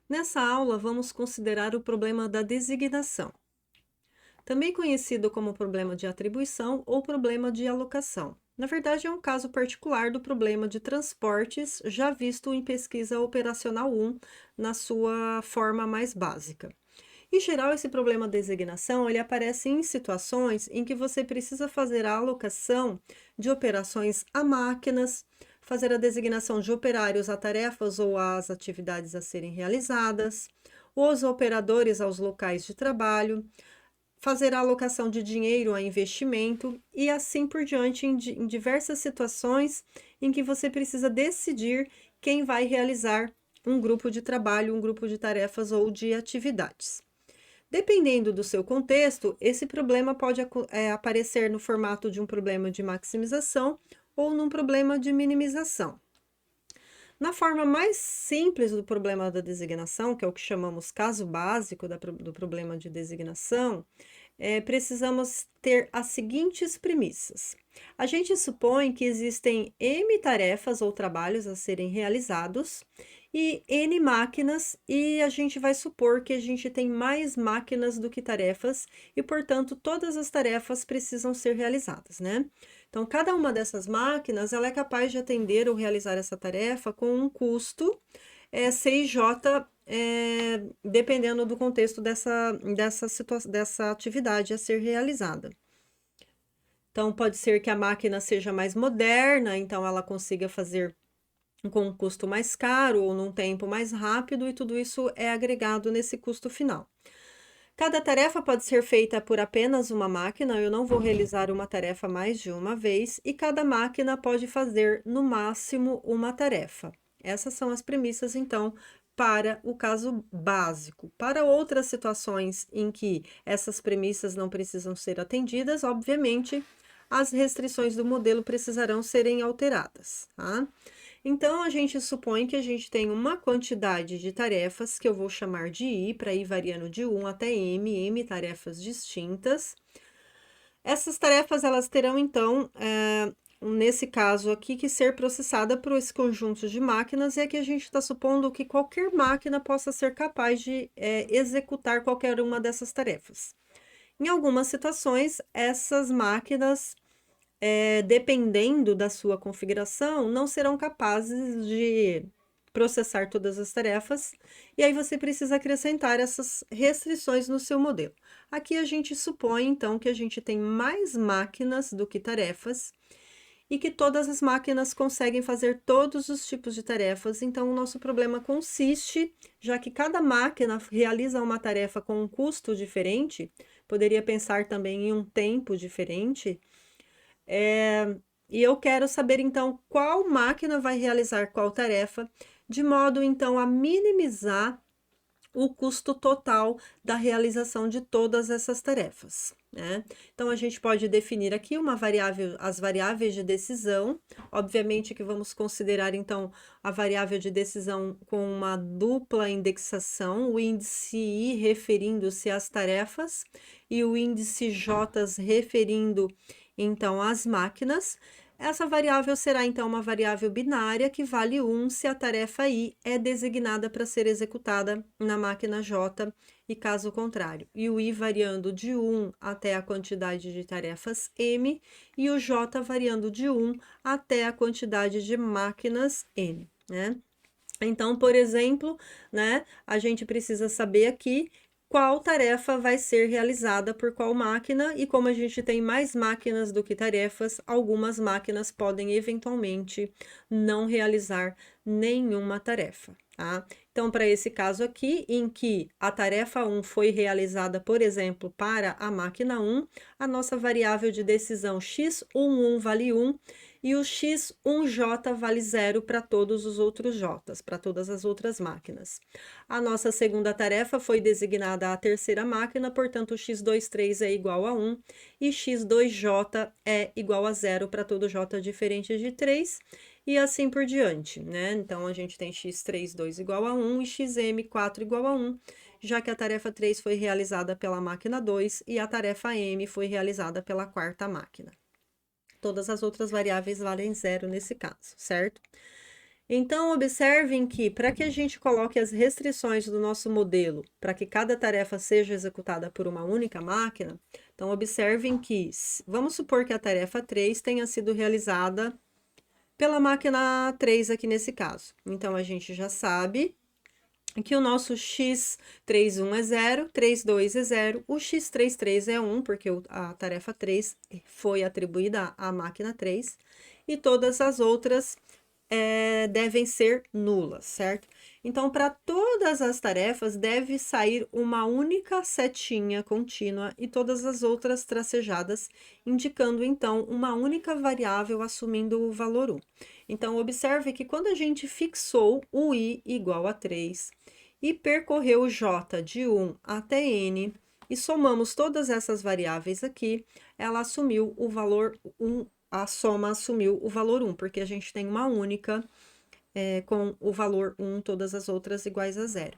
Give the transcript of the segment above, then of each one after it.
Nessa aula, vamos considerar o problema da designação, também conhecido como problema de atribuição ou problema de alocação. Na verdade, é um caso particular do problema de transportes, já visto em pesquisa operacional 1, na sua forma mais básica. Em geral, esse problema de designação, ele aparece em situações em que você precisa fazer a alocação de operações a máquinas, fazer a designação de operários a tarefas ou às atividades a serem realizadas, os operadores aos locais de trabalho, fazer a alocação de dinheiro a investimento e assim por diante em diversas situações em que você precisa decidir quem vai realizar um grupo de trabalho, um grupo de tarefas ou de atividades. Dependendo do seu contexto, esse problema pode aparecer no formato de um problema de maximização ou num problema de minimização. Na forma mais simples do problema da designação, que é o que chamamos caso básico do problema de designação, precisamos ter as seguintes premissas. A gente supõe que existem M tarefas ou trabalhos a serem realizados e N máquinas, e a gente vai supor que a gente tem mais máquinas do que tarefas e, portanto, todas as tarefas precisam ser realizadas, né? Então, cada uma dessas máquinas, ela é capaz de atender ou realizar essa tarefa com um custo CIJ, dependendo do contexto dessa atividade a ser realizada. Então, pode ser que a máquina seja mais moderna, então ela consiga fazer com um custo mais caro ou num tempo mais rápido, e tudo isso é agregado nesse custo final. Cada tarefa pode ser feita por apenas uma máquina, eu não vou realizar uma tarefa mais de uma vez, e cada máquina pode fazer no máximo uma tarefa. Essas são as premissas, então, para o caso básico. Para outras situações em que essas premissas não precisam ser atendidas, obviamente, as restrições do modelo precisarão serem alteradas, tá? Então, a gente supõe que a gente tem uma quantidade de tarefas, que eu vou chamar de I, para ir variando de 1 até M tarefas distintas. Essas tarefas, elas terão, então, nesse caso aqui, que ser processada por esse conjunto de máquinas, e aqui a gente está supondo que qualquer máquina possa ser capaz de executar qualquer uma dessas tarefas. Em algumas situações, essas máquinas, dependendo da sua configuração, não serão capazes de processar todas as tarefas, e aí você precisa acrescentar essas restrições no seu modelo. Aqui a gente supõe, então, que a gente tem mais máquinas do que tarefas, e que todas as máquinas conseguem fazer todos os tipos de tarefas, então o nosso problema consiste, já que cada máquina realiza uma tarefa com um custo diferente, poderia pensar também em um tempo diferente, e eu quero saber, então, qual máquina vai realizar qual tarefa, de modo, então, a minimizar o custo total da realização de todas essas tarefas, né? Então, a gente pode definir aqui uma variável, as variáveis de decisão. Obviamente que vamos considerar, então, a variável de decisão com uma dupla indexação, o índice I referindo-se às tarefas e o índice J referindo, então, às máquinas. Essa variável será, então, uma variável binária que vale 1 se a tarefa I é designada para ser executada na máquina J e caso contrário. E o I variando de 1 até a quantidade de tarefas M e o J variando de 1 até a quantidade de máquinas N, né? Então, por exemplo, né, a gente precisa saber aqui qual tarefa vai ser realizada por qual máquina, e como a gente tem mais máquinas do que tarefas, algumas máquinas podem eventualmente não realizar nenhuma tarefa, tá? Então, para esse caso aqui, em que a tarefa 1 foi realizada, por exemplo, para a máquina 1, a nossa variável de decisão x11 vale 1 e o x1j vale 0 para todos os outros j's, para todas as outras máquinas. A nossa segunda tarefa foi designada à terceira máquina, portanto, x23 é igual a 1 e x2j é igual a 0 para todo j diferente de 3, e assim por diante, né? Então, a gente tem x32 igual a 1 e xm4 igual a 1, já que a tarefa 3 foi realizada pela máquina 2 e a tarefa m foi realizada pela quarta máquina. Todas as outras variáveis valem zero nesse caso, certo? Então, observem que, para que a gente coloque as restrições do nosso modelo, para que cada tarefa seja executada por uma única máquina, então, observem que, vamos supor que a tarefa 3 tenha sido realizada pela máquina 3 aqui nesse caso. Então, a gente já sabe que o nosso x31 é 0, 32 é 0, o x33 é 1, porque a tarefa 3 foi atribuída à máquina 3, e todas as outras devem ser nulas, certo? Então, para todas as tarefas, deve sair uma única setinha contínua e todas as outras tracejadas, indicando, então, uma única variável assumindo o valor 1. Então, observe que quando a gente fixou o i igual a 3 e percorreu j de 1 até n, e somamos todas essas variáveis aqui, ela assumiu o valor 1, a soma assumiu o valor 1, porque a gente tem uma única com o valor 1, todas as outras iguais a 0.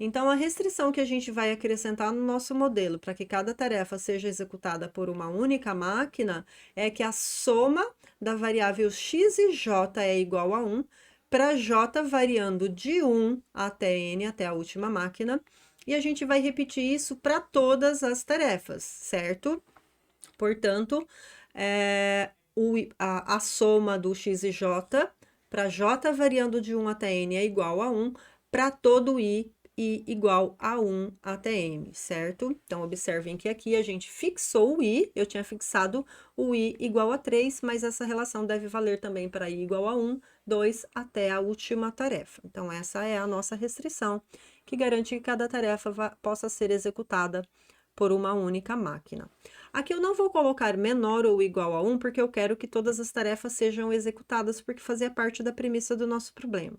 Então, a restrição que a gente vai acrescentar no nosso modelo para que cada tarefa seja executada por uma única máquina é que a soma da variável x e j é igual a 1, para j variando de 1 até n, até a última máquina, e a gente vai repetir isso para todas as tarefas, certo? Portanto, a soma do x e j para j variando de 1 até n é igual a 1, para todo i igual a 1 até m, certo? Então, observem que aqui a gente fixou o i, eu tinha fixado o i igual a 3, mas essa relação deve valer também para i igual a 1, 2 até a última tarefa. Então, essa é a nossa restrição, que garante que cada tarefa possa ser executada por uma única máquina. Aqui eu não vou colocar menor ou igual a 1, porque eu quero que todas as tarefas sejam executadas, porque fazia parte da premissa do nosso problema.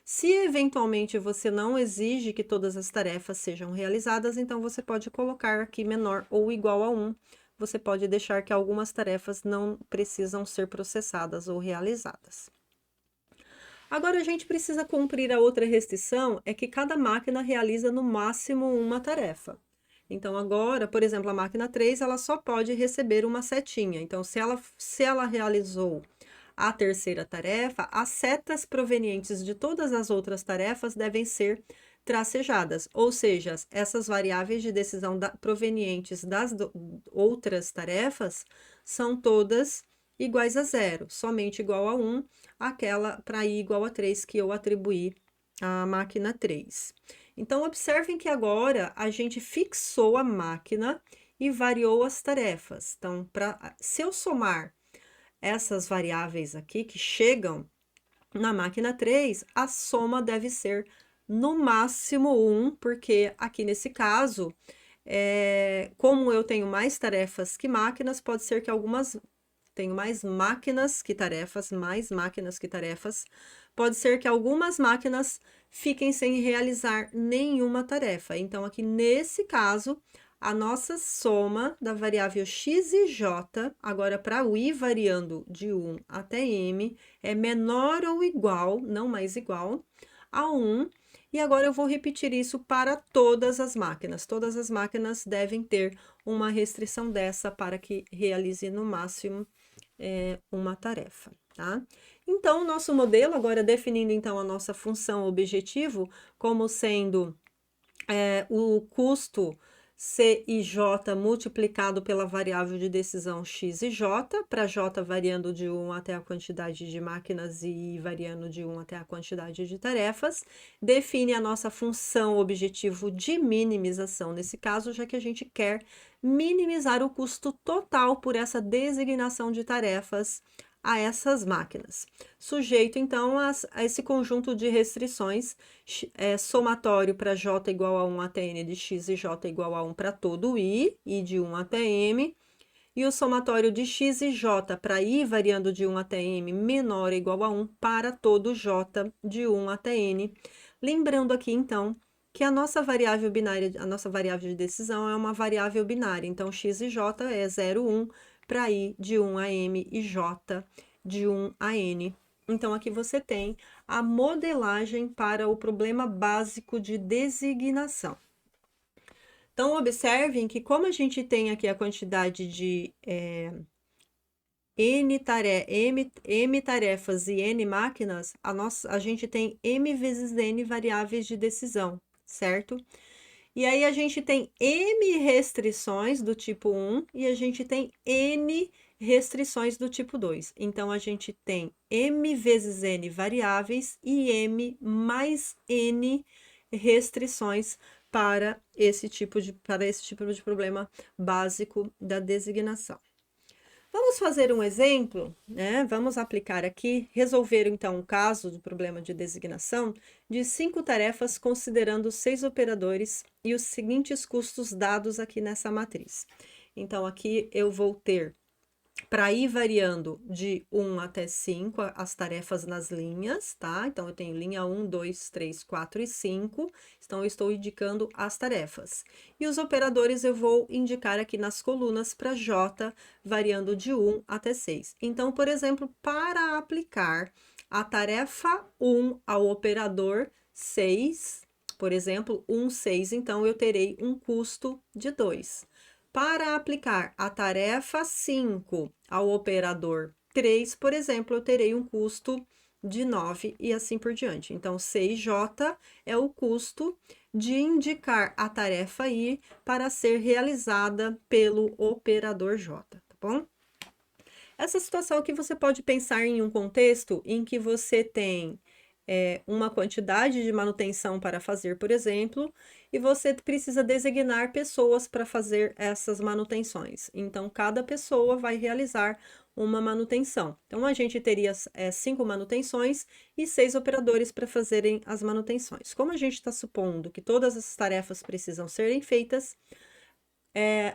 Se eventualmente você não exige que todas as tarefas sejam realizadas, então você pode colocar aqui menor ou igual a 1. Você pode deixar que algumas tarefas não precisam ser processadas ou realizadas. Agora, a gente precisa cumprir a outra restrição, é que cada máquina realiza no máximo uma tarefa. Então, agora, por exemplo, a máquina 3, ela só pode receber uma setinha. Então, se ela realizou a terceira tarefa, as setas provenientes de todas as outras tarefas devem ser tracejadas, ou seja, essas variáveis de decisão provenientes das outras tarefas são todas iguais a 0, somente igual a 1, aquela para i igual a 3 que eu atribuí à máquina 3. Então, observem que agora a gente fixou a máquina e variou as tarefas. Então, se eu somar essas variáveis aqui que chegam na máquina 3, a soma deve ser no máximo 1, porque aqui nesse caso, como eu tenho mais tarefas que máquinas, pode ser que tenho mais máquinas que tarefas, pode ser que algumas máquinas fiquem sem realizar nenhuma tarefa. Então, aqui nesse caso, a nossa soma da variável x e j, agora para o i variando de 1 até m, é menor ou igual, não mais igual, a 1. E agora eu vou repetir isso para todas as máquinas. Todas as máquinas devem ter uma restrição dessa para que realize no máximo uma tarefa, tá? Então, o nosso modelo, agora definindo então a nossa função objetivo como sendo o custo C e J multiplicado pela variável de decisão x e j, para j variando de 1 até a quantidade de máquinas e i variando de 1 até a quantidade de tarefas, define a nossa função objetivo de minimização nesse caso, já que a gente quer minimizar o custo total por essa designação de tarefas a essas máquinas, sujeito então a esse conjunto de restrições somatório para j igual a 1 até n de x e j igual a 1 para todo i de 1 até m, e o somatório de x e j para i variando de 1 até m menor ou igual a 1 para todo j de 1 até n. Lembrando aqui então que a nossa variável binária, a nossa variável de decisão é uma variável binária, então x e j é 0, 1 para i de 1 a m e j de 1 a n. Então, aqui você tem a modelagem para o problema básico de designação. Então, observem que como a gente tem aqui a quantidade de M tarefas e N máquinas, a gente tem M vezes N variáveis de decisão, certo? E aí a gente tem M restrições do tipo 1 e a gente tem N restrições do tipo 2. Então, a gente tem M vezes N variáveis e M mais N restrições para esse tipo de problema básico da designação. Vamos fazer um exemplo, né? Vamos aplicar aqui, resolver então um caso do problema de designação de 5 tarefas considerando 6 operadores e os seguintes custos dados aqui nessa matriz. Então, aqui eu vou ter, para ir variando de 1 até 5, as tarefas nas linhas, tá? Então, eu tenho linha 1, 2, 3, 4 e 5. Então, eu estou indicando as tarefas. E os operadores eu vou indicar aqui nas colunas para J, variando de 1 até 6. Então, por exemplo, para aplicar a tarefa 1 ao operador 6, por exemplo, 1, 6, então eu terei um custo de 2. Para aplicar a tarefa 5 ao operador 3, por exemplo, eu terei um custo de 9 e assim por diante. Então, 6J é o custo de indicar a tarefa I para ser realizada pelo operador J, tá bom? Essa situação aqui você pode pensar em um contexto em que você tem uma quantidade de manutenção para fazer, por exemplo, e você precisa designar pessoas para fazer essas manutenções. Então, cada pessoa vai realizar uma manutenção. Então, a gente teria 5 manutenções e 6 operadores para fazerem as manutenções. Como a gente está supondo que todas as tarefas precisam serem feitas,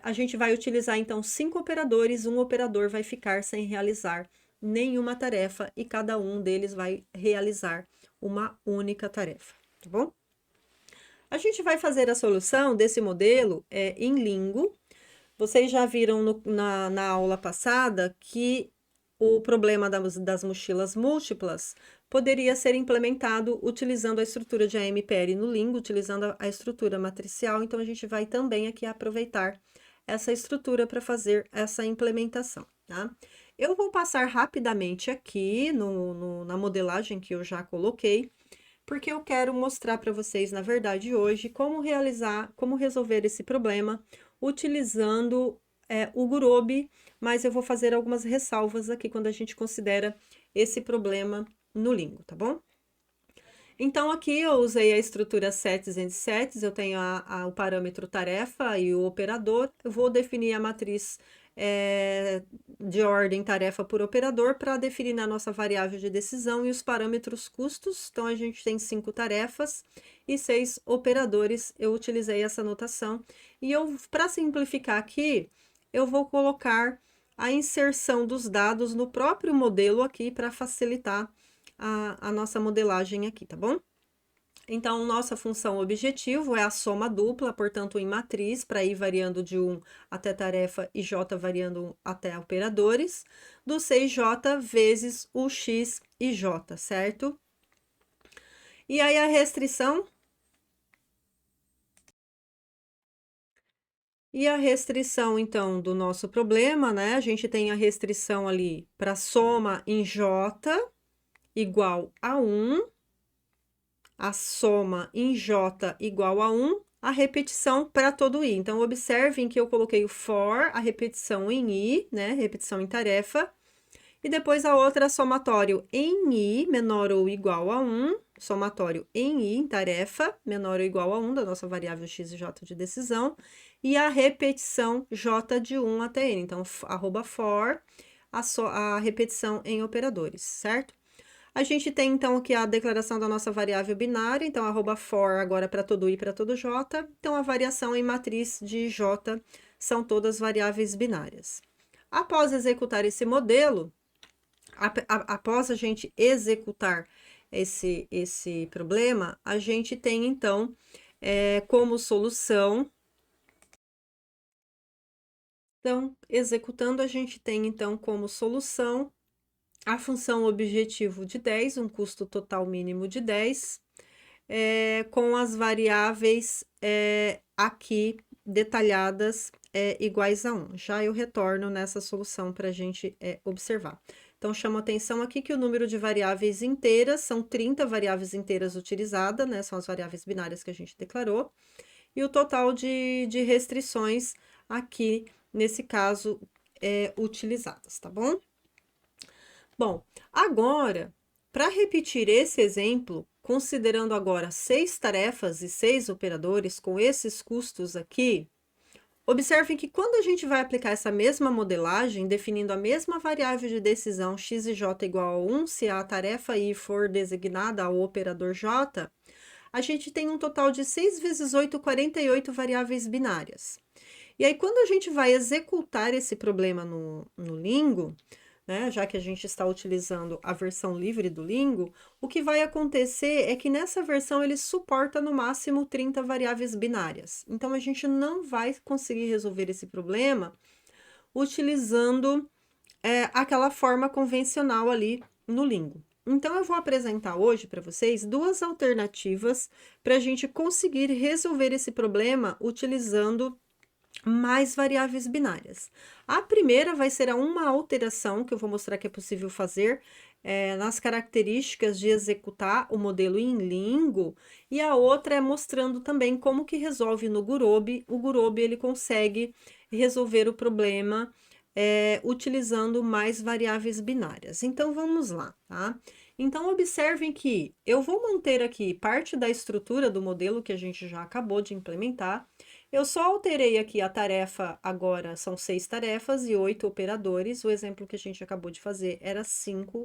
a gente vai utilizar, então, 5 operadores, um operador vai ficar sem realizar nenhuma tarefa e cada um deles vai realizar uma única tarefa, tá bom? A gente vai fazer a solução desse modelo em Lingo. Vocês já viram na aula passada que o problema das mochilas múltiplas poderia ser implementado utilizando a estrutura de AMPL no Lingo, utilizando a estrutura matricial. Então, a gente vai também aqui aproveitar essa estrutura para fazer essa implementação, tá? Eu vou passar rapidamente aqui na modelagem que eu já coloquei, porque eu quero mostrar para vocês, na verdade, hoje, como resolver esse problema utilizando o Gurobi, mas eu vou fazer algumas ressalvas aqui quando a gente considera esse problema no Lingo, tá bom? Então, aqui eu usei a estrutura sets and sets, eu tenho o parâmetro tarefa e o operador, eu vou definir a matriz de ordem tarefa por operador para definir a nossa variável de decisão e os parâmetros custos. Então, a gente tem 5 tarefas e 6 operadores, eu utilizei essa notação. E para simplificar aqui, eu vou colocar a inserção dos dados no próprio modelo aqui para facilitar a nossa modelagem aqui, tá bom? Então, nossa função objetivo é a soma dupla, portanto, em matriz, para ir variando de 1 até tarefa e J variando até operadores, do 6J vezes o X e J, certo? E aí, a restrição... E a restrição, então, do nosso problema, né? A gente tem a restrição ali para soma em J igual a 1, a soma em J igual a 1, a repetição para todo I. Então, observem que eu coloquei o for, a repetição em I, né? Repetição em tarefa. E depois a outra somatório em I menor ou igual a 1, somatório em I em tarefa menor ou igual a 1 da nossa variável x e j de decisão. E a repetição j de 1 até n. Então, arroba for, a repetição em operadores, certo? A gente tem, então, aqui a declaração da nossa variável binária, então, arroba for agora para todo I e para todo J. Então, a variação em matriz de J são todas variáveis binárias. Após executar esse modelo, após a gente executar esse problema, a gente tem, então, como solução... Então, executando, a gente tem, então, como solução a função objetivo de 10, um custo total mínimo de 10, com as variáveis aqui detalhadas iguais a 1. Já eu retorno nessa solução para a gente observar. Então, chamo atenção aqui que o número de variáveis inteiras, são 30 variáveis inteiras utilizadas, né? São as variáveis binárias que a gente declarou. E o total de restrições aqui, nesse caso, utilizadas, tá bom? Bom, agora, para repetir esse exemplo, considerando agora 6 tarefas e 6 operadores com esses custos aqui, observem que quando a gente vai aplicar essa mesma modelagem, definindo a mesma variável de decisão x e j igual a 1, se a tarefa i for designada ao operador j, a gente tem um total de 6 vezes 8, 48 variáveis binárias. E aí, quando a gente vai executar esse problema no Lingo, né, já que a gente está utilizando a versão livre do Lingo, o que vai acontecer é que nessa versão ele suporta no máximo 30 variáveis binárias. Então, a gente não vai conseguir resolver esse problema utilizando aquela forma convencional ali no Lingo. Então, eu vou apresentar hoje para vocês duas alternativas para a gente conseguir resolver esse problema utilizando mais variáveis binárias. A primeira vai ser uma alteração que eu vou mostrar que é possível fazer nas características de executar o modelo em Lingo, e a outra é mostrando também como que resolve no Gurobi. O Gurobi ele consegue resolver o problema utilizando mais variáveis binárias. Então, vamos lá, tá? Então, observem que eu vou manter aqui parte da estrutura do modelo que a gente já acabou de implementar. Eu só alterei aqui a tarefa, agora são 6 tarefas e 8 operadores. O exemplo que a gente acabou de fazer era 5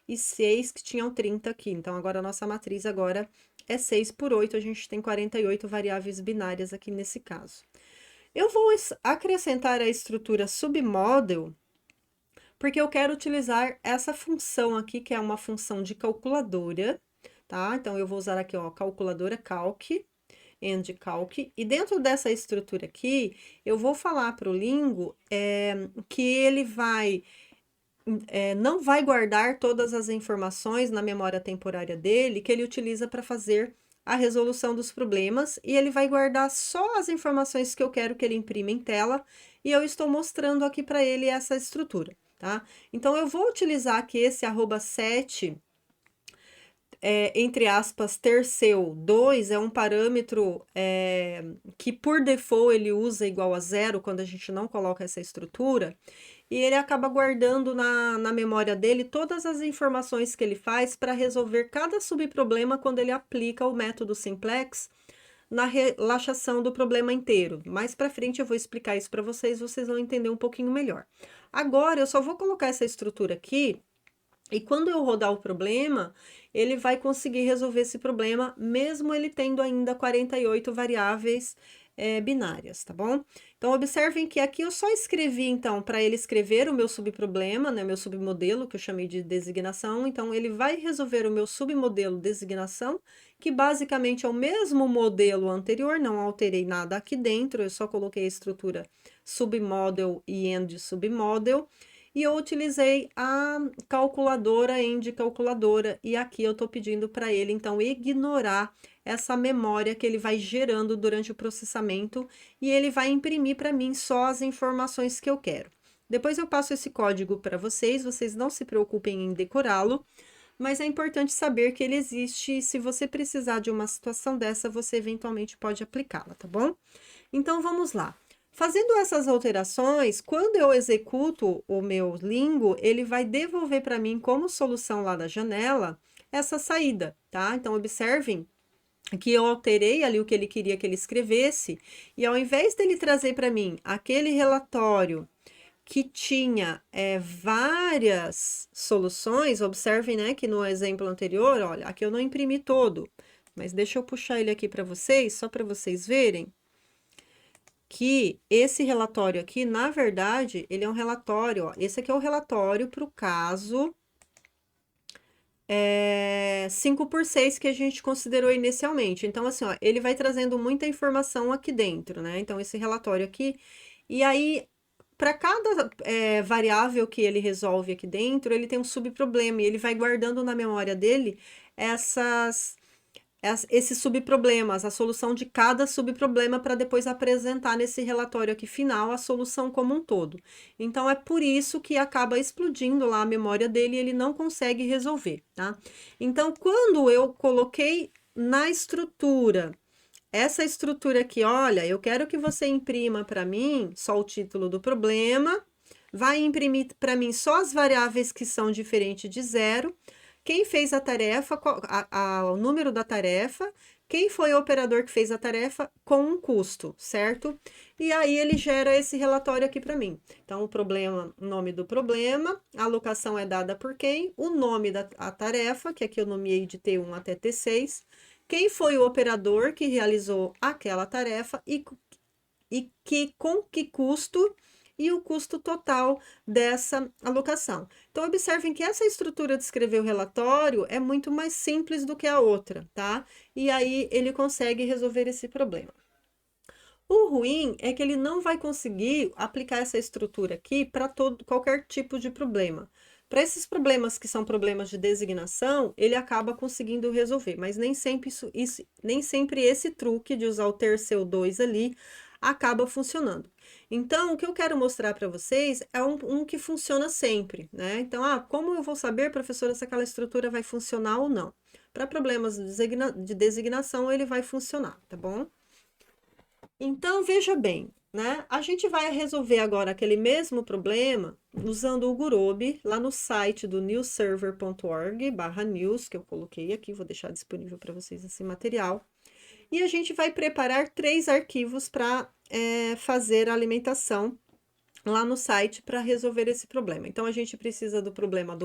e 6 que tinham 30 aqui. Então, agora a nossa matriz agora é 6 por 8, a gente tem 48 variáveis binárias aqui nesse caso. Eu vou acrescentar a estrutura submodel, porque eu quero utilizar essa função aqui, que é uma função de calculadora, tá? Então, eu vou usar aqui, ó, calculadora calc, calc, e dentro dessa estrutura aqui, eu vou falar para o Lingo que ele não vai guardar todas as informações na memória temporária dele que ele utiliza para fazer a resolução dos problemas, e ele vai guardar só as informações que eu quero que ele imprima em tela, e eu estou mostrando aqui para ele essa estrutura, tá? Então, eu vou utilizar aqui esse @set, entre aspas, terceu2 é um parâmetro que por default ele usa igual a 0 quando a gente não coloca essa estrutura, e ele acaba guardando na memória dele todas as informações que ele faz para resolver cada subproblema quando ele aplica o método simplex na relaxação do problema inteiro. Mais para frente eu vou explicar isso para vocês, vocês vão entender um pouquinho melhor. Agora eu só vou colocar essa estrutura aqui, e quando eu rodar o problema, ele vai conseguir resolver esse problema, mesmo ele tendo ainda 48 variáveis binárias, tá bom? Então, observem que aqui eu só escrevi, então, para ele escrever o meu subproblema, né, meu submodelo, que eu chamei de designação. Então, ele vai resolver o meu submodelo designação, que basicamente é o mesmo modelo anterior, não alterei nada aqui dentro, eu só coloquei a estrutura submodel e end submodel. E eu utilizei a calculadora end calculadora, e aqui eu estou pedindo para ele, então, ignorar essa memória que ele vai gerando durante o processamento, e ele vai imprimir para mim só as informações que eu quero. Depois eu passo esse código para vocês, vocês não se preocupem em decorá-lo, mas é importante saber que ele existe, e se você precisar de uma situação dessa, você eventualmente pode aplicá-la, tá bom? Então, vamos lá. Fazendo essas alterações, quando eu executo o meu Lingo, ele vai devolver para mim como solução lá da janela essa saída, tá? Então, observem que eu alterei ali o que ele queria que ele escrevesse, e ao invés dele trazer para mim aquele relatório que tinha várias soluções, observem, né, que no exemplo anterior, olha, aqui eu não imprimi todo, mas deixa eu puxar ele aqui para vocês, só para vocês verem que esse relatório aqui, na verdade, ele é um relatório, ó, esse aqui é o relatório para o caso 5x6 que a gente considerou inicialmente. Então, assim, ó, ele vai trazendo muita informação aqui dentro, né? Então, esse relatório aqui, e aí, para cada variável que ele resolve aqui dentro, ele tem um subproblema, e ele vai guardando na memória dele esses subproblemas, a solução de cada subproblema para depois apresentar nesse relatório aqui final a solução como um todo. Então, é por isso que acaba explodindo lá a memória dele e ele não consegue resolver, tá? Então, quando eu coloquei na estrutura, essa estrutura aqui, olha, eu quero que você imprima para mim só o título do problema, vai imprimir para mim só as variáveis que são diferentes de zero, quem fez a tarefa, o número da tarefa, quem foi o operador que fez a tarefa com um custo, certo? E aí ele gera esse relatório aqui para mim. Então, o problema, o nome do problema, a alocação é dada por quem, o nome da tarefa, que aqui eu nomeei de T1 até T6, quem foi o operador que realizou aquela tarefa e com que custo e o custo total dessa alocação. Então, observem que essa estrutura de escrever o relatório é muito mais simples do que a outra, tá? E aí ele consegue resolver esse problema. O ruim é que ele não vai conseguir aplicar essa estrutura aqui para qualquer tipo de problema. Para esses problemas que são problemas de designação, ele acaba conseguindo resolver, mas nem sempre, nem sempre esse truque de usar o ter seu 2 ali acaba funcionando. Então, o que eu quero mostrar para vocês é um que funciona sempre, né? Então, como eu vou saber, professora, se aquela estrutura vai funcionar ou não? Para problemas de designação, ele vai funcionar, tá bom? Então, veja bem, né? A gente vai resolver agora aquele mesmo problema usando o Gurobi lá no site do newserver.org/news, que eu coloquei aqui, vou deixar disponível para vocês esse material. E a gente vai preparar 3 arquivos para fazer a alimentação lá no site para resolver esse problema. Então, a gente precisa do problema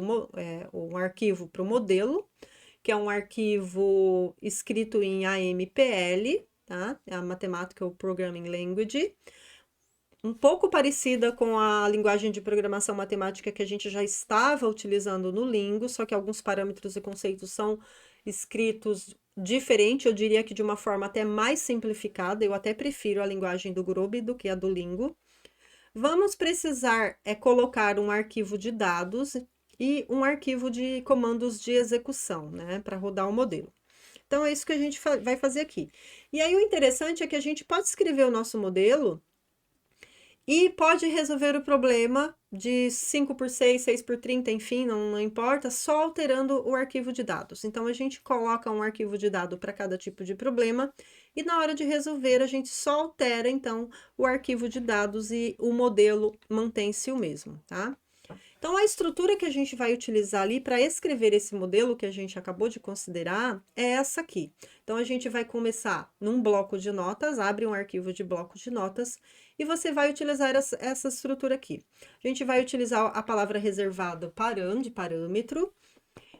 um arquivo para o modelo, que é um arquivo escrito em AMPL, tá? É a Mathematical Programming Language, um pouco parecida com a linguagem de programação matemática que a gente já estava utilizando no Lingo, só que alguns parâmetros e conceitos são escritos diferente, eu diria que de uma forma até mais simplificada, eu até prefiro a linguagem do Gurobi do que a do Lingo. Vamos precisar colocar um arquivo de dados e um arquivo de comandos de execução, né, para rodar o modelo. Então, é isso que a gente vai fazer aqui. E aí, o interessante é que a gente pode escrever o nosso modelo e pode resolver o problema de 5 por 6, 6 por 30, enfim, não importa, só alterando o arquivo de dados. Então, a gente coloca um arquivo de dado para cada tipo de problema e na hora de resolver, a gente só altera, então, o arquivo de dados e o modelo mantém-se o mesmo, tá? Então, a estrutura que a gente vai utilizar ali para escrever esse modelo que a gente acabou de considerar é essa aqui. Então, a gente vai começar num bloco de notas, abre um arquivo de bloco de notas, e você vai utilizar essa estrutura aqui. A gente vai utilizar a palavra reservada de parâmetro.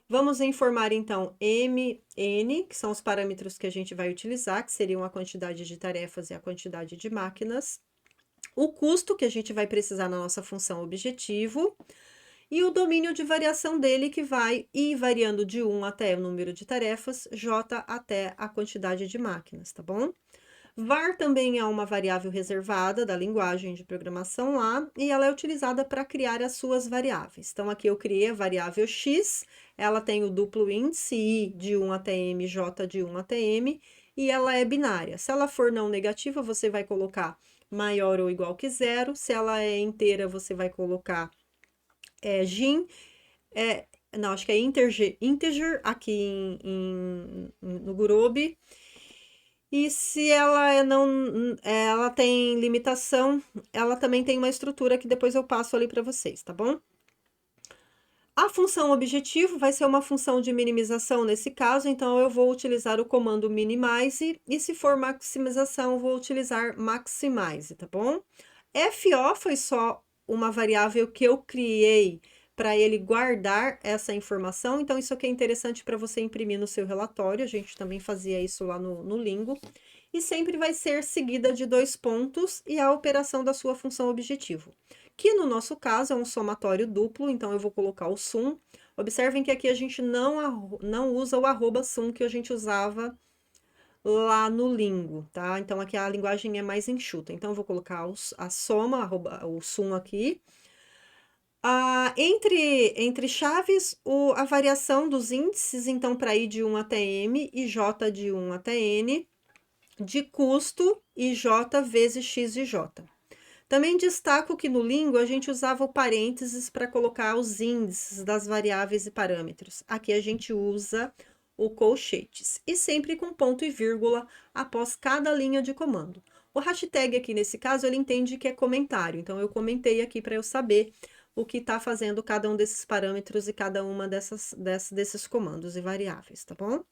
Vamos informar, então, MN, que são os parâmetros que a gente vai utilizar, que seriam a quantidade de tarefas e a quantidade de máquinas. O custo que a gente vai precisar na nossa função objetivo e o domínio de variação dele, que vai ir variando de 1 até o número de tarefas, J até a quantidade de máquinas, tá bom? var também é uma variável reservada da linguagem de programação lá, e ela é utilizada para criar as suas variáveis. Então, aqui eu criei a variável x, ela tem o duplo índice, i de 1 até m, j de 1 até m, e ela é binária. Se ela for não negativa, você vai colocar maior ou igual que zero. Se ela é inteira, você vai colocar gin, não, acho que é integer aqui no Gurobi. E se ela ela tem limitação, ela também tem uma estrutura que depois eu passo ali para vocês, tá bom? A função objetivo vai ser uma função de minimização nesse caso, então eu vou utilizar o comando minimize, e se for maximização, eu vou utilizar maximize, tá bom? FO foi só uma variável que eu criei para ele guardar essa informação, então isso aqui é interessante para você imprimir no seu relatório, a gente também fazia isso lá no Lingo, e sempre vai ser seguida de 2 pontos e a operação da sua função objetivo, que no nosso caso é um somatório duplo, então eu vou colocar o sum. Observem que aqui a gente não usa o arroba sum que a gente usava lá no Lingo, tá? Então, aqui a linguagem é mais enxuta. Então, eu vou colocar a soma, o sum aqui. Entre chaves, a variação dos índices, então, para I de 1 até M e J de 1 até N, de custo e J vezes X de J. Também destaco que no Lingo a gente usava o parênteses para colocar os índices das variáveis e parâmetros. Aqui a gente usa o colchetes e sempre com ponto e vírgula após cada linha de comando. O hashtag aqui nesse caso ele entende que é comentário, então eu comentei aqui para eu saber o que está fazendo cada um desses parâmetros e cada uma desses comandos e variáveis, tá bom?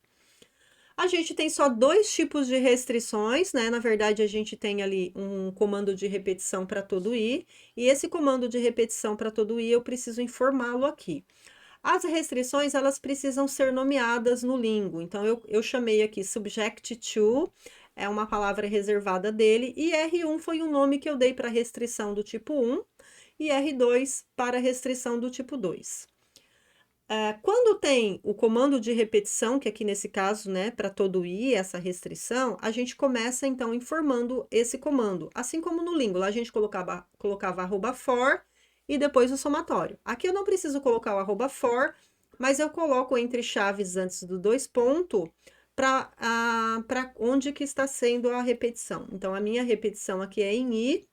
A gente tem só dois tipos de restrições, né? Na verdade, a gente tem ali um comando de repetição para todo i, e esse comando de repetição para todo i eu preciso informá-lo aqui. As restrições, elas precisam ser nomeadas no Lingo, então eu chamei aqui subject to, é uma palavra reservada dele, e R1 foi um nome que eu dei para restrição do tipo 1, e R2 para restrição do tipo 2. Quando tem o comando de repetição, que aqui nesse caso, né, para todo i, essa restrição, a gente começa então informando esse comando. Assim como no Lingo, lá a gente colocava @for e depois o somatório. Aqui eu não preciso colocar o @for, mas eu coloco entre chaves antes do dois pontos para onde que está sendo a repetição. Então, a minha repetição aqui é em i,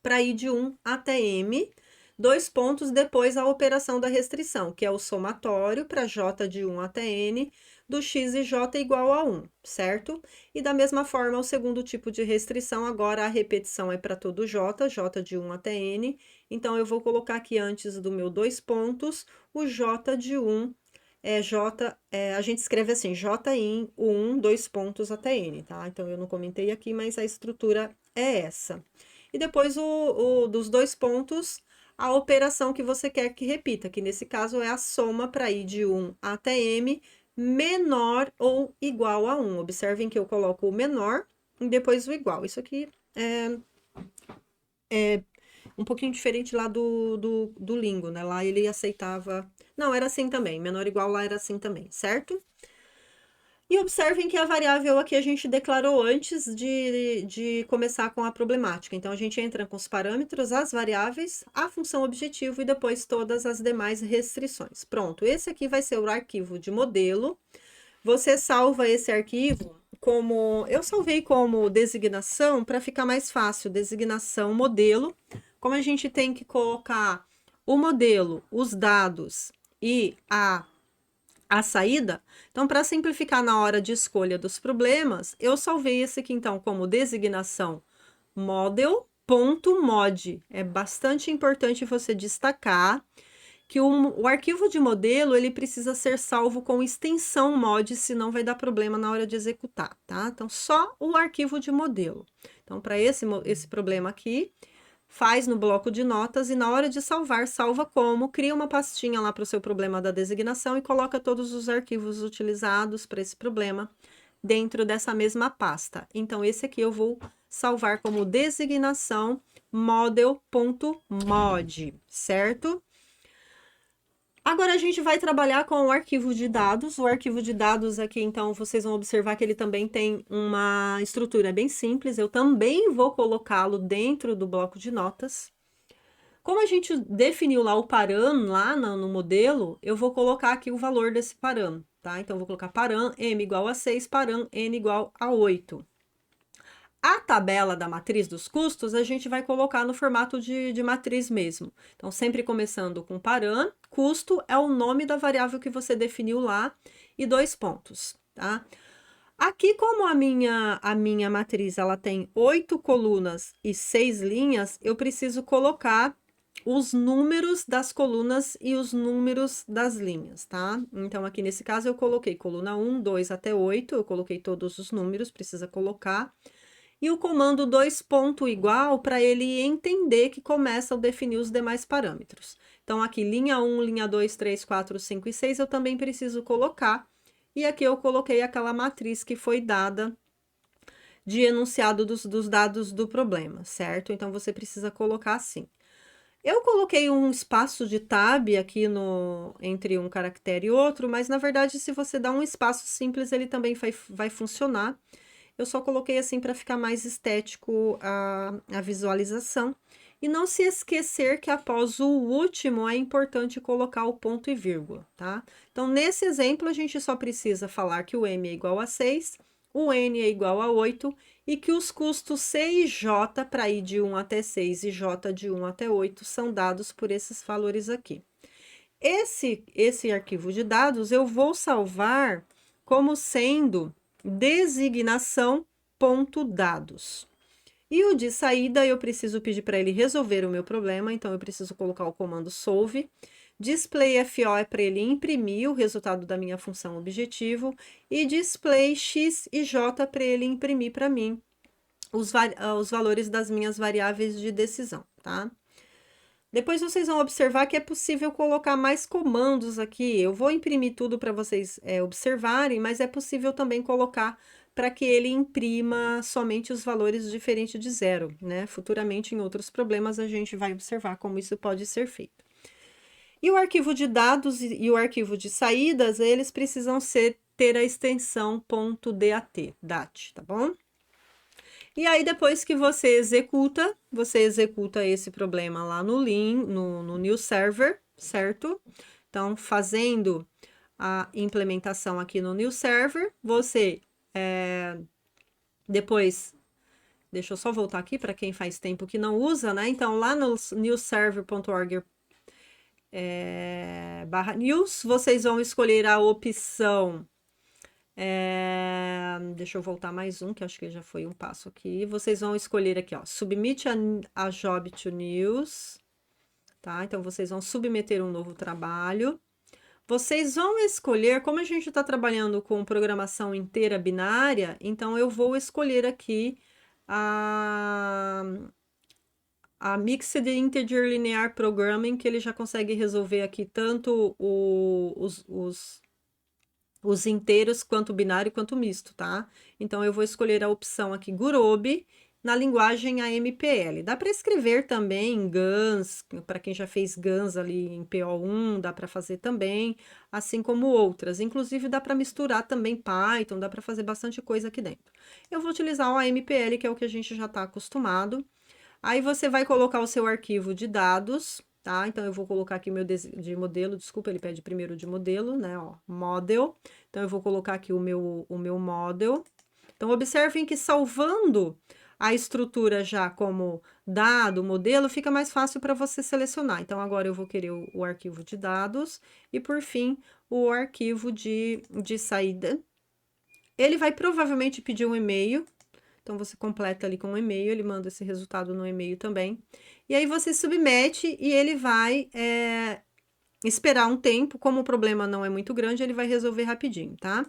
para i de 1 até m, dois pontos depois a operação da restrição, que é o somatório para j de 1 até n, do x e j igual a 1, certo? E da mesma forma, o segundo tipo de restrição, agora a repetição é para todo j de 1 até n, então eu vou colocar aqui antes do meu dois pontos, o j de 1, a gente escreve assim, j em 1, dois pontos até n, tá? Então eu não comentei aqui, mas a estrutura é essa. E depois dos dois pontos, a operação que você quer que repita, que nesse caso é a soma para i de 1 até m, menor ou igual a 1. Observem que eu coloco o menor e depois o igual. Isso aqui é um pouquinho diferente lá do Lingo, né? Lá ele aceitava... Não, era assim também. Menor ou igual lá era assim também, certo? E observem que a variável aqui a gente declarou antes de começar com a problemática. Então, a gente entra com os parâmetros, as variáveis, a função objetivo e depois todas as demais restrições. Pronto, esse aqui vai ser o arquivo de modelo. Você salva esse arquivo como... Eu salvei como designação para ficar mais fácil, designação modelo. Como a gente tem que colocar o modelo, os dados e a saída, então para simplificar na hora de escolha dos problemas, eu salvei esse aqui então como designação model.mod. É bastante importante você destacar que o arquivo de modelo ele precisa ser salvo com extensão mod, senão vai dar problema na hora de executar, tá? Então só o arquivo de modelo. Então para esse problema aqui, faz no bloco de notas e na hora de salvar, salva como, cria uma pastinha lá para o seu problema da designação e coloca todos os arquivos utilizados para esse problema dentro dessa mesma pasta. Então, esse aqui eu vou salvar como designação model.mod, certo? Agora a gente vai trabalhar com o arquivo de dados. O arquivo de dados aqui, então, vocês vão observar que ele também tem uma estrutura bem simples. Eu também vou colocá-lo dentro do bloco de notas. Como a gente definiu lá o param lá no modelo, eu vou colocar aqui o valor desse param, tá? Então, eu vou colocar param m igual a 6, param n igual a 8. A tabela da matriz dos custos, a gente vai colocar no formato de matriz mesmo. Então, sempre começando com param, custo é o nome da variável que você definiu lá, e dois pontos, tá? Aqui, como a minha matriz, ela tem 8 colunas e 6 linhas, eu preciso colocar os números das colunas e os números das linhas, tá? Então, aqui nesse caso, eu coloquei coluna 1, 2 até 8, eu coloquei todos os números, precisa colocar. E o comando dois ponto igual para ele entender que começa a definir os demais parâmetros. Então, aqui, linha 1, linha 2, 3, 4, 5 e 6, eu também preciso colocar. E aqui eu coloquei aquela matriz que foi dada de enunciado dos dados do problema, certo? Então, você precisa colocar assim. Eu coloquei um espaço de tab aqui entre um caractere e outro, mas, na verdade, se você dá um espaço simples, ele também vai funcionar. Eu só coloquei assim para ficar mais estético a visualização. E não se esquecer que após o último é importante colocar o ponto e vírgula, tá? Então, nesse exemplo, a gente só precisa falar que o M é igual a 6, o N é igual a 8 e que os custos C e J para ir de 1 até 6 e J de 1 até 8 são dados por esses valores aqui. Esse arquivo de dados eu vou salvar como sendo designação.dados. E o de saída, eu preciso pedir para ele resolver o meu problema, então eu preciso colocar o comando solve. Display FO é para ele imprimir o resultado da minha função objetivo, e display X e J para ele imprimir para mim os valores das minhas variáveis de decisão, tá? Depois vocês vão observar que é possível colocar mais comandos aqui. Eu vou imprimir tudo para vocês observarem, mas é possível também colocar para que ele imprima somente os valores diferentes de zero, né? Futuramente, em outros problemas, a gente vai observar como isso pode ser feito. E o arquivo de dados e o arquivo de saídas, eles precisam ter a extensão .dat, tá bom? E aí, depois que você executa esse problema lá no new server, certo? Então, fazendo a implementação aqui no new server, você depois, deixa eu só voltar aqui para quem faz tempo que não usa, né? Então, lá no newserver.org /news, vocês vão escolher a opção. Deixa eu voltar mais um, que acho que já foi um passo aqui. Vocês vão escolher aqui, ó, submit a job to news, tá? Então, vocês vão submeter um novo trabalho. Vocês vão escolher, como a gente está trabalhando com programação inteira binária, então eu vou escolher aqui a Mixed Integer Linear Programming, que ele já consegue resolver aqui tanto os inteiros, quanto binário, quanto misto, tá? Então, eu vou escolher a opção aqui, Gurobi, na linguagem AMPL. Dá para escrever também em GANs, para quem já fez GANs ali em PO1, dá para fazer também, assim como outras. Inclusive, dá para misturar também Python, dá para fazer bastante coisa aqui dentro. Eu vou utilizar o AMPL, que é o que a gente já está acostumado. Aí, você vai colocar o seu arquivo de dados, tá? Então, eu vou colocar aqui o meu de modelo, desculpa, ele pede primeiro de modelo, né, ó, model. Então, eu vou colocar aqui o meu model. Então, observem que salvando a estrutura já como dado, modelo, fica mais fácil para você selecionar. Então, agora eu vou querer o arquivo de dados e, por fim, o arquivo de saída. Ele vai provavelmente pedir um e-mail. Então, você completa ali com um e-mail, ele manda esse resultado no e-mail também. E aí, você submete e ele vai esperar um tempo. Como o problema não é muito grande, ele vai resolver rapidinho, tá?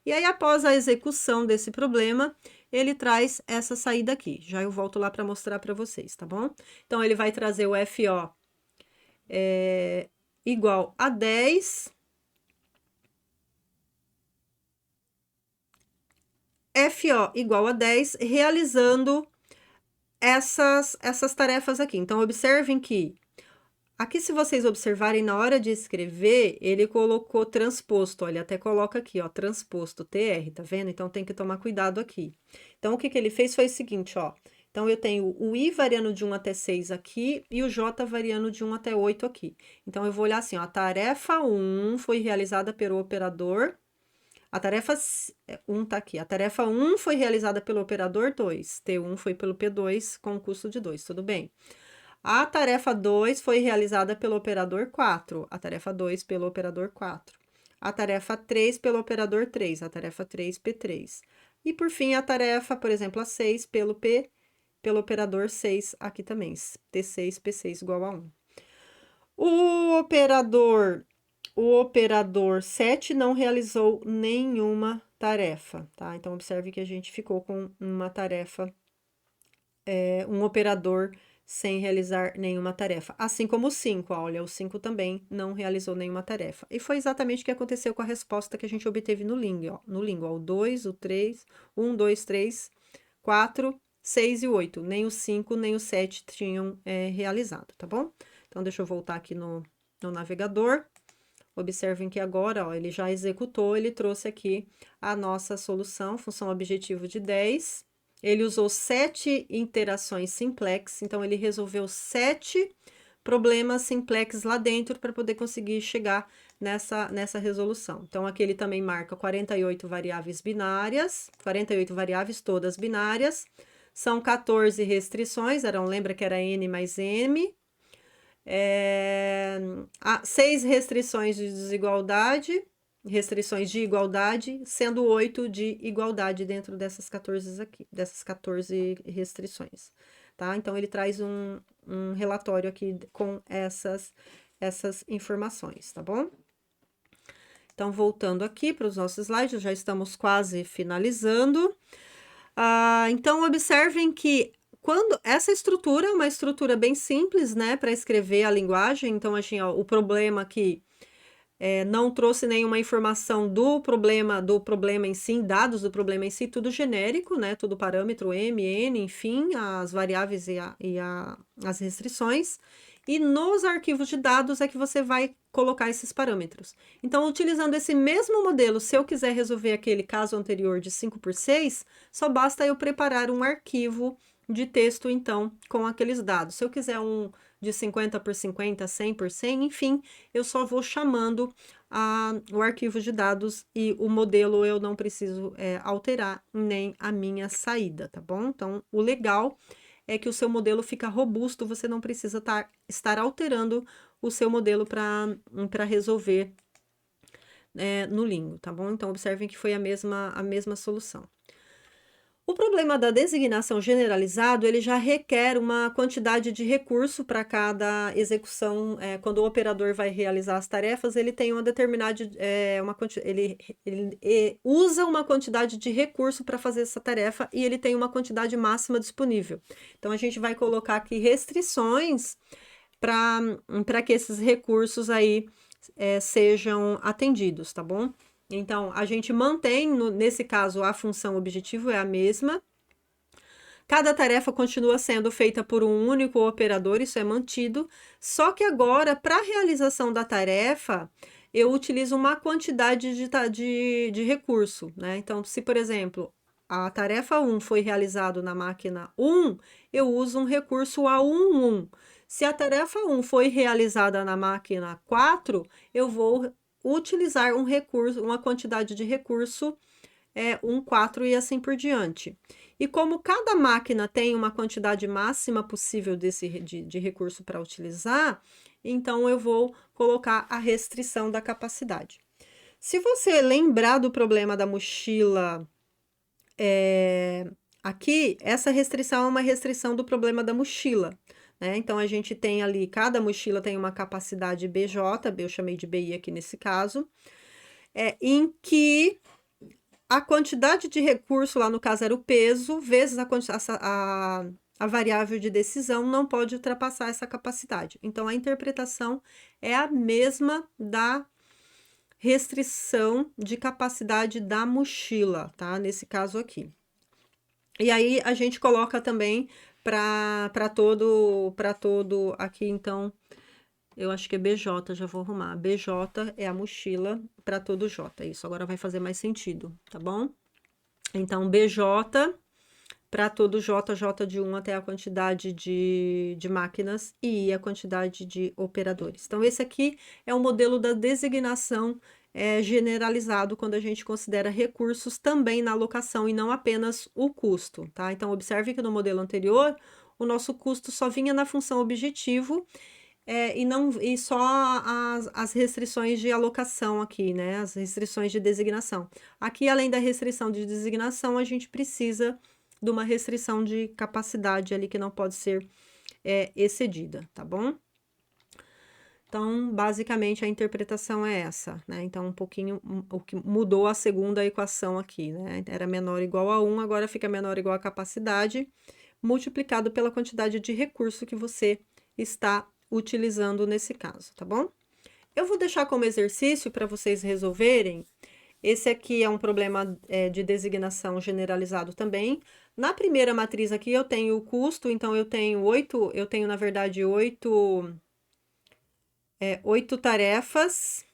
E aí, após a execução desse problema, ele traz essa saída aqui. Já eu volto lá para mostrar para vocês, tá bom? Então, ele vai trazer o FO igual a 10. FO igual a 10, realizando essas tarefas aqui. Então, observem que aqui, se vocês observarem, na hora de escrever, ele colocou transposto, olha, até coloca aqui, ó, transposto, TR, tá vendo? Então, tem que tomar cuidado aqui. Então, o que ele fez foi o seguinte, ó, então, eu tenho o I variando de 1 até 6 aqui e o J variando de 1 até 8 aqui. Então, eu vou olhar assim, ó, a tarefa 1 foi realizada pelo operador, a tarefa 1 tá aqui, a tarefa 1 foi realizada pelo operador 2, T1 foi pelo P2 com o custo de 2, tudo bem? A tarefa 2 foi realizada pelo operador 4, a tarefa 2 pelo operador 4. A tarefa 3 pelo operador 3, a tarefa 3 P3. E por fim, a tarefa, por exemplo, a 6 pelo operador 6 aqui também, T6, P6 igual a 1. O operador 7 não realizou nenhuma tarefa, tá? Então, observe que a gente ficou com uma tarefa, um operador sem realizar nenhuma tarefa. Assim como o 5, olha, o 5 também não realizou nenhuma tarefa. E foi exatamente o que aconteceu com a resposta que a gente obteve no Ling, ó. No Ling, ó, o 2, o 3, 1, 2, 3, 4, 6 e 8. Nem o 5, nem o 7 tinham realizado, tá bom? Então, deixa eu voltar aqui no navegador. Observem que agora, ó, ele já executou, ele trouxe aqui a nossa solução, função objetivo de 10. ele usou 7 interações simplex, então ele resolveu 7 problemas simplex lá dentro para poder conseguir chegar nessa resolução. Então, aqui ele também marca 48 variáveis binárias, 48 variáveis todas binárias, são 14 restrições, lembra que era n mais m, 6 restrições de desigualdade, restrições de igualdade, sendo 8 de igualdade dentro dessas 14 aqui, dessas 14 restrições, tá? Então, ele traz um relatório aqui com essas informações, tá bom? Então, voltando aqui para os nossos slides, já estamos quase finalizando. Então, observem que quando essa estrutura é uma estrutura bem simples, né, para escrever a linguagem. Então, assim, ó, o problema aqui não trouxe nenhuma informação do problema em si, dados do problema em si, tudo genérico, né, tudo parâmetro M, N, enfim, as variáveis e as restrições. E nos arquivos de dados é que você vai colocar esses parâmetros. Então, utilizando esse mesmo modelo, se eu quiser resolver aquele caso anterior de 5×6, só basta eu preparar um arquivo de texto, então, com aqueles dados. Se eu quiser um de 50×50, 100×100, enfim, eu só vou chamando o arquivo de dados e o modelo eu não preciso alterar nem a minha saída, tá bom? Então, o legal é que o seu modelo fica robusto, você não precisa estar alterando o seu modelo para resolver no Lingo, tá bom? Então, observem que foi a mesma solução. O problema da designação generalizado, ele já requer uma quantidade de recurso para cada execução. Quando o operador vai realizar as tarefas, ele tem uma determinada, ele usa uma quantidade de recurso para fazer essa tarefa e ele tem uma quantidade máxima disponível. Então, a gente vai colocar aqui restrições para que esses recursos aí sejam atendidos, tá bom? Então, a gente mantém, nesse caso, a função objetivo é a mesma. Cada tarefa continua sendo feita por um único operador, isso é mantido. Só que agora, para a realização da tarefa, eu utilizo uma quantidade de recurso, né? Então, se, por exemplo, a tarefa 1 foi realizada na máquina 1, eu uso um recurso A11. Se a tarefa 1 foi realizada na máquina 4, eu vou utilizar um recurso, uma quantidade de recurso 4 e assim por diante. E como cada máquina tem uma quantidade máxima possível de recurso para utilizar, então eu vou colocar a restrição da capacidade. Se você lembrar do problema da mochila aqui, essa restrição é uma restrição do problema da mochila. Então, a gente tem ali, cada mochila tem uma capacidade BJ, eu chamei de BI aqui nesse caso, em que a quantidade de recurso, lá no caso era o peso, vezes a variável de decisão, não pode ultrapassar essa capacidade. Então, a interpretação é a mesma da restrição de capacidade da mochila, tá? Nesse caso aqui. E aí, a gente coloca também para todo aqui, então, eu acho que é BJ, já vou arrumar. BJ é a mochila para todo J, isso agora vai fazer mais sentido, tá bom? Então, BJ para todo J, J de 1 até a quantidade de máquinas e a quantidade de operadores. Então, esse aqui é o modelo da designação generalizado quando a gente considera recursos também na alocação e não apenas o custo, tá? Então, observe que no modelo anterior, o nosso custo só vinha na função objetivo e só as restrições de alocação aqui, né? As restrições de designação. Aqui, além da restrição de designação, a gente precisa de uma restrição de capacidade ali que não pode ser excedida, tá bom? Então, basicamente, a interpretação é essa, né? Então, um pouquinho, o que mudou a segunda equação aqui, né? Era menor ou igual a 1, agora fica menor ou igual a capacidade, multiplicado pela quantidade de recurso que você está utilizando nesse caso, tá bom? Eu vou deixar como exercício para vocês resolverem. Esse aqui é um problema de designação generalizado também. Na primeira matriz aqui eu tenho o custo, então eu tenho na verdade 8 tarefas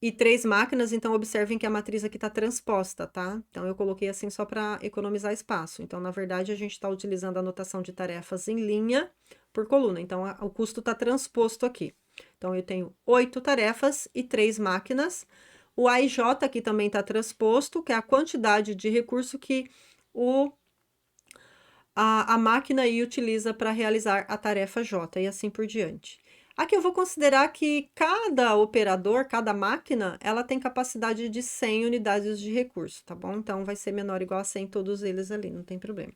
e 3 máquinas, então observem que a matriz aqui está transposta, tá? Então, eu coloquei assim só para economizar espaço. Então, na verdade, a gente está utilizando a notação de tarefas em linha por coluna. Então, o custo está transposto aqui. Então, eu tenho 8 tarefas e 3 máquinas. O AIJ aqui também está transposto, que é a quantidade de recurso que a máquina aí utiliza para realizar a tarefa J e assim por diante. Aqui eu vou considerar que cada operador, cada máquina, ela tem capacidade de 100 unidades de recurso, tá bom? Então, vai ser menor ou igual a 100 todos eles ali, não tem problema.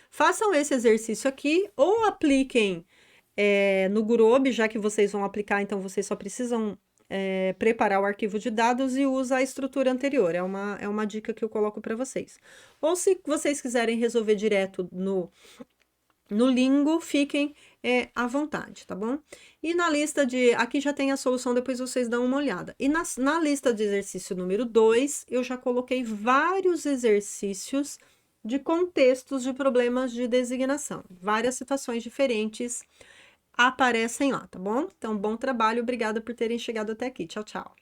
Façam esse exercício aqui ou apliquem no Gurobi, já que vocês vão aplicar, então vocês só precisam preparar o arquivo de dados e usa a estrutura anterior. É uma dica que eu coloco para vocês. Ou se vocês quiserem resolver direto no Lingo, fiquem à vontade, tá bom? E na lista de... Aqui já tem a solução, depois vocês dão uma olhada. E na lista de exercício número 2, eu já coloquei vários exercícios de contextos de problemas de designação. Várias situações diferentes aparecem lá, tá bom? Então, bom trabalho, obrigada por terem chegado até aqui. Tchau, tchau.